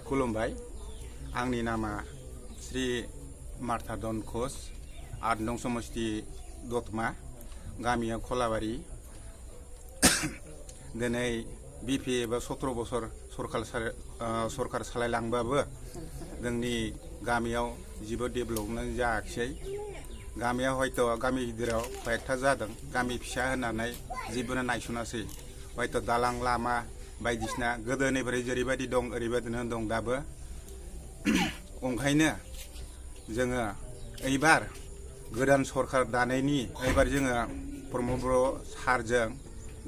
खुलुमबाय आंनि नामा श्री मार्ताधन घोष 8 नं समष्टि दतमा गामिया खलाबारि दिनै बिपि एबा 17 बोसोर सरकार सालायलांबाबो जोंनि गामियाव जेबो डेभेलपमेन्ट जायाखै गामिया हयथ' गामि गिदिराव कयेकथा जादों गामि फिसा होननानै जेबोनो नायसनासै हयथ' दालां लामा बायदिसिना गोदोनिफ्राय जेरैबायदि दं ओरैबायदिनो दं दाबो ओंखायनो जोङो एबार गोदान सरकार दानायनि एबार जोङो प्रमद बर' सारजों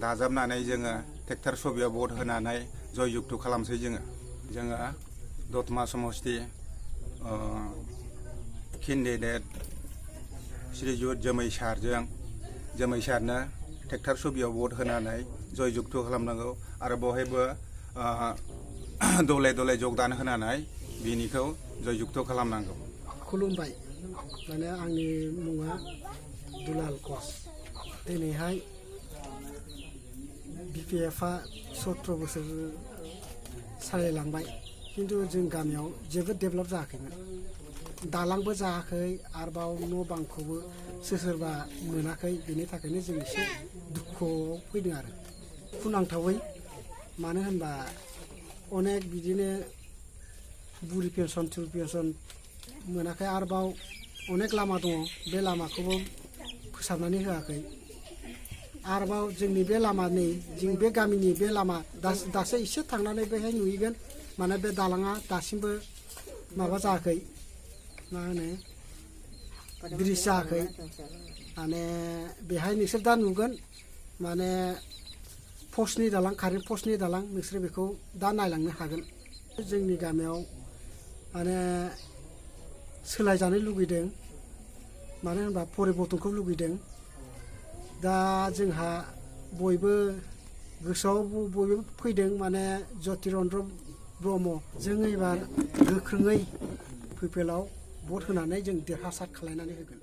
दाजाबनानै जोङो ट्रेक्टर सबियाव भट होनानै जययुक्त खालामसै जोङो दतमा समष्टि केन्डिडेट श्रीजुत जोमै सारनो ट्रेक्टर सबियाव भट होनानै जययुक्त खालामनांगौ आरो बहायबो दले दले जगदान होनानै बिनिखौ जययुक्त खालामनांगौ। खुलुमबाय माने आंनि मुङा दुलाल घोष दिनैहाय बिपिएफआ 17 बोसोर सालायलांबाय किन्तु जों गामियाव जेबो डेभेलप जायाखैमोन दालांबो जायाखै आरोबाव न' बांखौबो सोरबा मोनाखै बेनि थाखायनो जों एसे दुखुआव फैदों आरो दुखुनांथावै मानो होनबा अनेक बिदिनो बुरि पेन्सन थुरि पेन्सन मोनाखै आरोबाव अनेक लामा दङ बे लामाखौबो फोसाबनानै होआखै आरोबाव जोंनि बे लामानि जों बे गामिनि बे लामा दासो एसे थांनानै बेहाय नुहैगोन माने बे दालाङा दासिमबो माबा जायाखै मा होनो ब्रिज जायाखै माने बेहाय नोंसोर दा नुगोन माने पस्टनि दालां कारेन्ट पस्टनि दालां नोंसोर बेखौ दा नायलांनो हागोन जोंनि गामियाव माने सोलायजानो लुगैदों मानो होनबा परिबर्तनखौ लुगैदों दा जोंहा बयबो गोसोआव बयबो फैदों माने ज्योतिरन्द्र ब्रह्म जों एबार गोख्रोङै पिपलआव भट होनानै जों देरहासार खालायनानै होगोन।